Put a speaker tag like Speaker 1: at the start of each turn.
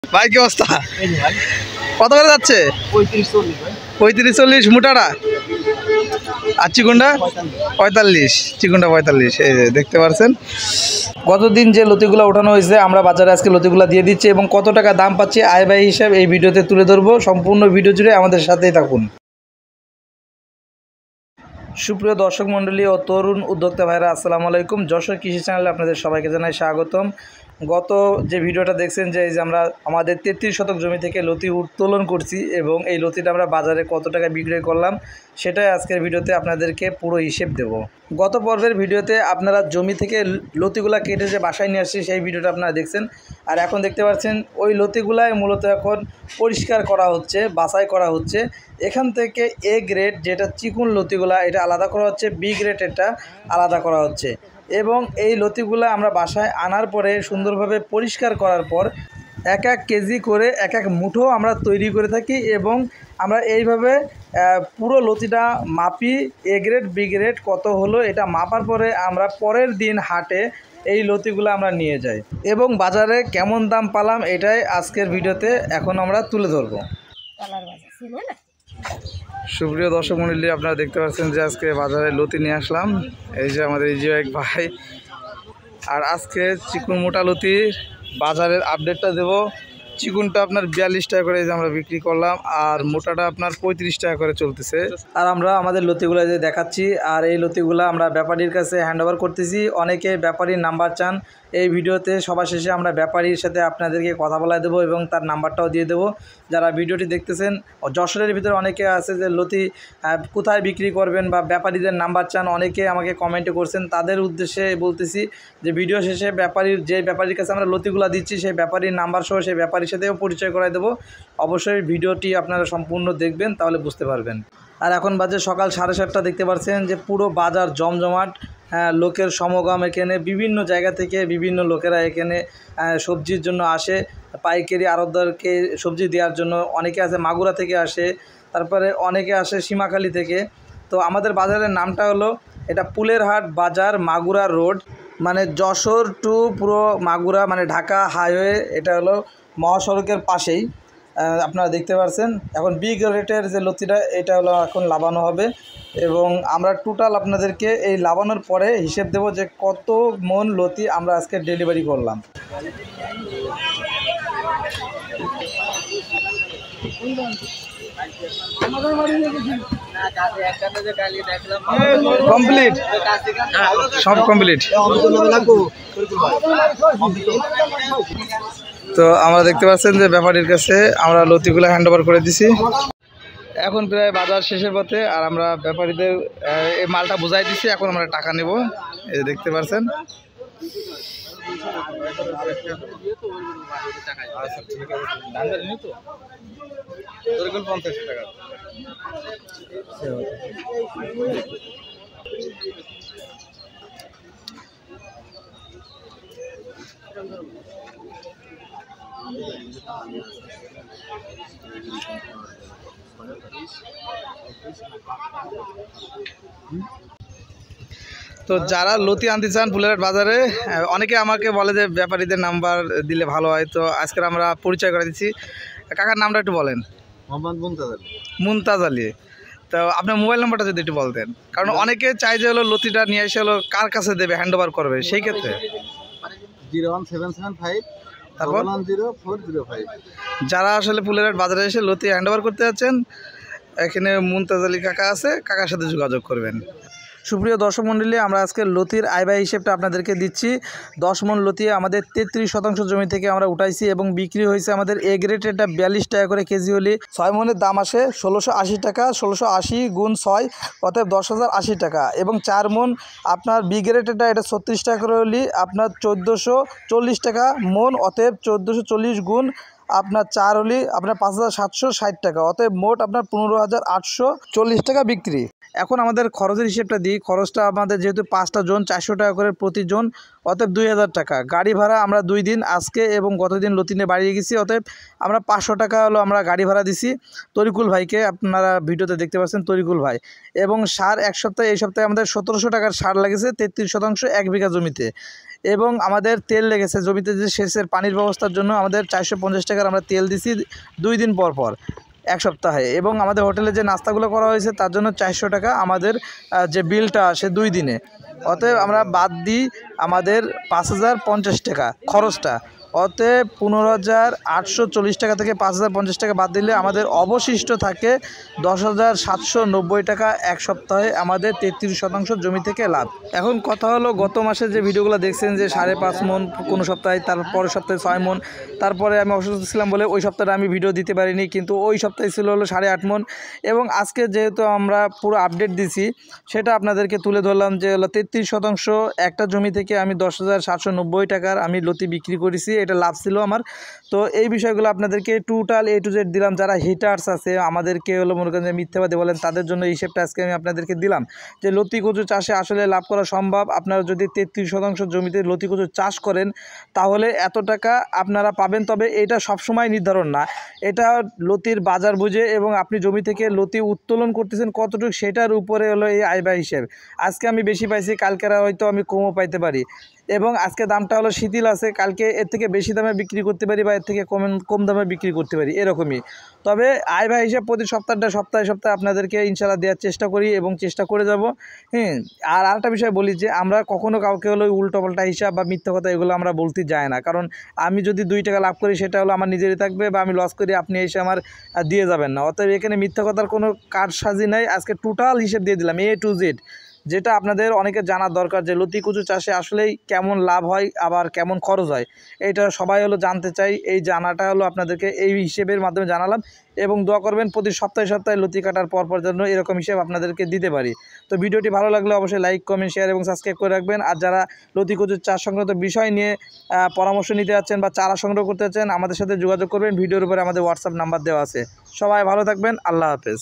Speaker 1: ভাই কি অবস্থা? কত করে যাচ্ছে? 35-40 মোটাটা, আর চিকুনটা 45, চিকুনটা 45। এই যে দেখতে পাচ্ছেন গতদিন যে লতিগুলো ওঠানো হয়েছে আমরা বাজারে আজকে লতিগুলো দিয়ে দিচ্ছি এবং কত টাকা দাম পাচ্ছি আয় ব্যয় হিসাব এই ভিডিওতে তুলে ধরবো। সম্পূর্ণ ভিডিও জুড়ে আমাদের সাথেই থাকুন। সুপ্রিয় দর্শক মণ্ডলী ও তরুণ উদ্যোক্তা ভাইরা, আসসালামু আলাইকুম। যশোর কৃষি চ্যানেলে আপনাদের সবাইকে জানাই স্বাগতম। গত যে ভিডিওটা দেখছেন যে এই যে আমরা আমাদের 33 শতক জমি থেকে লতি উত্তোলন করছি এবং এই লতিটা আমরা বাজারে কত টাকা বিক্রি করলাম সেটাই আজকের ভিডিওতে আপনাদেরকে পুরো হিসেব দেব। গত পর্বের ভিডিওতে আপনারা জমি থেকে লতিগুলা কেটে যে বাসায় নিয়ে আসছি সেই ভিডিওটা আপনারা দেখছেন, আর এখন দেখতে পাচ্ছেন ওই লতিগুলাই মূলত এখন পরিষ্কার করা হচ্ছে, বাছাই করা হচ্ছে। এখান থেকে এ গ্রেড যেটা চিকুন লতিগুলা এটা আলাদা করা হচ্ছে, বি গ্রেড এটা আলাদা করা হচ্ছে এবং এই লতিগুলা আমরা বাসায় আনার পরে সুন্দরভাবে পরিষ্কার করার পর এক এক কেজি করে এক এক মুঠো আমরা তৈরি করে থাকি এবং আমরা এইভাবে পুরো লতিটা মাপি, এ গ্রেড বি গ্রেড কত হলো এটা মাপার পরে আমরা পরের দিন হাটে এই লতিগুলো আমরা নিয়ে যাই এবং বাজারে কেমন দাম পালাম এটাই আজকের ভিডিওতে এখন আমরা তুলে ধরবো। সুপ্রিয় দর্শক মণ্ডলী, আপনারা দেখতে পাচ্ছেন যে আজকে বাজারে লতি নিয়ে আসলাম। এই যে আমাদের এই যে এক ভাই, আর আজকে চিকুন মোটা লতির বাজারের আপডেটটা দেব। চিকুনটা আপনার 42 টাকা করে আমরা বিক্রি করলাম আর মোটাটা আপনার 35 টাকা করে চলতেছে। আর আমরা আমাদের লতিগুলো যে দেখাচ্ছি আর এই লতিগুলো আমরা ব্যাপারীর কাছে হ্যান্ডওভার করতেছি। অনেকে ব্যাপারীর নাম্বার চান, এই ভিডিওতে সবার শেষে আমরা ব্যাপারীর সাথে আপনাদেরকে কথা বলায় দেবো এবং তার নাম্বারটাও দিয়ে দেবো। যারা ভিডিওটি দেখতেছেন যশোরের ভিতরে অনেকে আছে যে লতি কোথায় বিক্রি করবেন বা ব্যাপারীদের নাম্বার চান, অনেকে আমাকে কমেন্টে করছেন। তাদের উদ্দেশ্যে বলতেছি যে ভিডিও শেষে ব্যাপারীর কাছে আমরা লতিগুলো দিচ্ছি সেই ব্যাপারীর নাম্বার সহ সেই ব্যাপারীর সাথেও পরিচয় করাই দেবো। অবশ্যই ভিডিওটি আপনারা সম্পূর্ণ দেখবেন, তাহলে বুঝতে পারবেন। আর এখন বাজে সকাল 7:30, দেখতে পাচ্ছেন যে পুরো বাজার জমজমাট, লোকের সমাগম। এখানে বিভিন্ন জায়গা থেকে বিভিন্ন লোকেরা এখানে সবজির জন্য আসে, পাইকারি আড়তদারকে সবজি দেওয়ার জন্য। অনেকে আসে মাগুরা থেকে আসে, তারপরে অনেকে আসে সীমাখালী থেকে। তো আমাদের বাজারের নামটা হলো এটা পুলের হাট বাজার, মাগুরা রোড, মানে যশোর টু পুরো মাগুরা মানে ঢাকা হাইওয়ে। এটা হলো মহাসড়কের পাশেই আপনারা দেখতে পাচ্ছেন। এখন বি গ্রেডের যে লতিটা এটা হলো এখন লাবানো হবে এবং আমরা টোটাল আপনাদেরকে এই লাবানোর পরে হিসেব দেব যে কত মন লতি আমরা আজকে ডেলিভারি করলাম। কমপ্লিট, সব কমপ্লিট। তো আমরা দেখতে পাচ্ছেন যে ব্যাপারীর কাছে আমরা লতিগুলো হ্যান্ডওভার করে দিছি। এখন প্রায় বাজার শেষের পথে আর আমরা ব্যাপারীদের এই মালটা বুঝাই দিছি। এখন আমরা টাকা নেব, এই দেখতে পাচ্ছেন। তো যারা লতি আনতে চান ফুলেরহাট বাজারে, অনেকে আমাকে বলে যে ব্যাপারীদের নাম্বার দিলে ভালো হয়, তো আজকে আমরা পরিচয় করে দিচ্ছি। কাকার নামটা একটু বলেন।
Speaker 2: মোহাম্মদ
Speaker 1: মুমতাজ আলী। তো আপনার মোবাইল নাম্বারটা যদি একটু বলতেন, কারণ অনেকে চাই যে হলো লতিটা নিয়ে এসে হলো কার কাছে দেবে, হ্যান্ডওভার করবে, সেই ক্ষেত্রে
Speaker 2: 01775
Speaker 1: তারপর
Speaker 2: 110 405।
Speaker 1: যারা আসলে ফুলেরহাট বাজারে এসে লতি হ্যান্ডওভার করতে যাচ্ছেন, এখানে মুমতাজ আলী কাকা আছে, কাকার সাথে যোগাযোগ করবেন। সুপ্রিয় দর্শক মণ্ডলী, আমরা আজকে লতির আয় ব্যয় হিসেবটা আপনাদেরকে দিচ্ছি। 10 মণ লতি আমাদের 33 শতাংশ জমি থেকে আমরা উঠাইছি এবং বিক্রি হয়েছে আমাদের এ গ্রেড এটা 42 টাকা করে কেজি হলে 6 মণের দাম আসে 1680 টাকা। 1680 গুণ 6 অতএব 10,080 টাকা এবং 4 মণ আপনার বি গ্রেড এটা 36 টাকা করে হলে আপনার 1440 টাকা মণ, অতএব 1440 গুণ আপনার 4 হলে আপনার 5,760 টাকা, অতএব মোট আপনার 15,840 টাকা বিক্রি। এখন আমাদের খরচের হিসেবটা দিই। খরচটা আমাদের যেহেতু 5টা জোন 400 টাকা করে প্রতি জোন, অতএব 2000 টাকা। গাড়ি ভাড়া আমরা 2 দিন আজকে এবং গতদিন লতিনে বাড়িয়ে গেছি, অতএব আমরা 500 টাকা হলো আমরা গাড়ি ভাড়া দিছি তরিকুল ভাইকে। আপনারা ভিডিওতে দেখতে পাচ্ছেন তরিকুল ভাই। এবং সার এক সপ্তাহে, এই সপ্তাহে আমাদের 1700 টাকার সার লেগেছে 33 শতাংশ 1 বিঘা জমিতে। এবং আমাদের তেল লেগেছে জমিতে যে সেচের পানির ব্যবস্থার জন্য আমাদের 450 টাকার আমরা তেল দিছি 2 দিন পর পর 1 সপ্তাহে। এবং আমাদের হোটেলে যে নাস্তাগুলো করা হয়েছে তার জন্য 400 টাকা আমাদের যে বিলটা আসে 2 দিনে। অতএব আমরা বাদ দিই আমাদের 5050 টাকা খরচটা, অতএব 15,840 টাকা থেকে 5,050 টাকা বাদ দিলে আমাদের অবশিষ্ট থাকে 10,790 টাকা এক সপ্তাহে আমাদের 33% জমি থেকে লাভ। এখন কথা হলো গত মাসে যে ভিডিওগুলো দেখছেন যে 5.5 মন কোনো সপ্তাহে, তারপরের সপ্তাহে 6 মন, তারপরে আমি অসুস্থ ছিলাম বলে ওই সপ্তাহে আমি ভিডিও দিতে পারিনি, কিন্তু ওই সপ্তাহে ছিল হলো 8.5 মন। এবং আজকে যেহেতু আমরা পুরো আপডেট দিছি সেটা আপনাদেরকে তুলে ধরলাম যে হলো 33% একটা জমি থেকে আমি 10,790 টাকার আমি লতি বিক্রি করেছি, এটা লাভ ছিল আমার। তো এই বিষয়গুলো আপনাদেরকে টোটাল A to Z দিলাম। যারা হিটার্স আছে আমাদেরকে হলো মনে করেন যে মিথ্যাবাদী বলেন, তাদের জন্য এই হিসেবটা আজকে আমি আপনাদেরকে দিলাম যে লতি কচু চাষে আসলে লাভ করা সম্ভব। আপনারা যদি 33% জমিতে লতি কচু চাষ করেন তাহলে এত টাকা আপনারা পাবেন। তবে এটা সবসময় নির্ধারণ না, এটা লতির বাজার বুঝে এবং আপনি জমি থেকে লতি উত্তোলন করতেছেন কতটুকু সেটার উপরে হলো এই আয় ব্যয় হিসেব। আজকে আমি বেশি পাইছি, কালকেরা হয়তো আমি কমও পাইতে পারি। এবং আজকে দামটা হলো শিথিল আছে, কালকে এর থেকে বেশি দামে বিক্রি করতে পারি বা এর থেকে কম দামে বিক্রি করতে পারি, এরকমই। তবে আয় ব্যয় হিসাব প্রতি সপ্তাহে আপনাদেরকে ইনশাল্লাহ দেওয়ার চেষ্টা করি এবং চেষ্টা করে যাব। হ্যাঁ, আর আরেকটা বিষয় বলি যে আমরা কখনও কাউকে হলো উল্টোপাল্টা হিসাব বা মিথ্যা কথা এগুলো আমরা বলতে যাই না, কারণ আমি যদি 2 টাকা লাভ করি সেটা হলো আমার নিজেরই থাকবে, বা আমি লস করি আপনি এসে আমার দিয়ে যাবেন না। অতএব এখানে মিথ্যা কথার কোনো কারসাজি নাই। আজকে টোটাল হিসেব দিয়ে দিলাম A to Z, যেটা আপনাদের অনেকের জানার দরকার যে লতি কচু চাষে আসলেই কেমন লাভ হয় আবার কেমন খরচ হয়, এটা সবাই হলো জানতে চাই। এই জানাটা হলো আপনাদেরকে এই হিসেবের মাধ্যমে জানালাম। এবং দোয়া করবেন প্রতি সপ্তাহে লতি কাটার পর যেন এরকম হিসেব আপনাদেরকে দিতে পারি। তো ভিডিওটি ভালো লাগলে অবশ্যই লাইক, কমেন্ট, শেয়ার এবং সাবস্ক্রাইব করে রাখবেন। আর যারা লতি কচুর চাষ সংক্রান্ত বিষয় নিয়ে পরামর্শ নিতে যাচ্ছেন বা চারা সংগ্রহ করতে যাচ্ছেন আমাদের সাথে যোগাযোগ করবেন। ভিডিওর উপরে আমাদের হোয়াটসঅ্যাপ নাম্বার দেওয়া আছে। সবাই ভালো থাকবেন, আল্লাহ হাফেজ।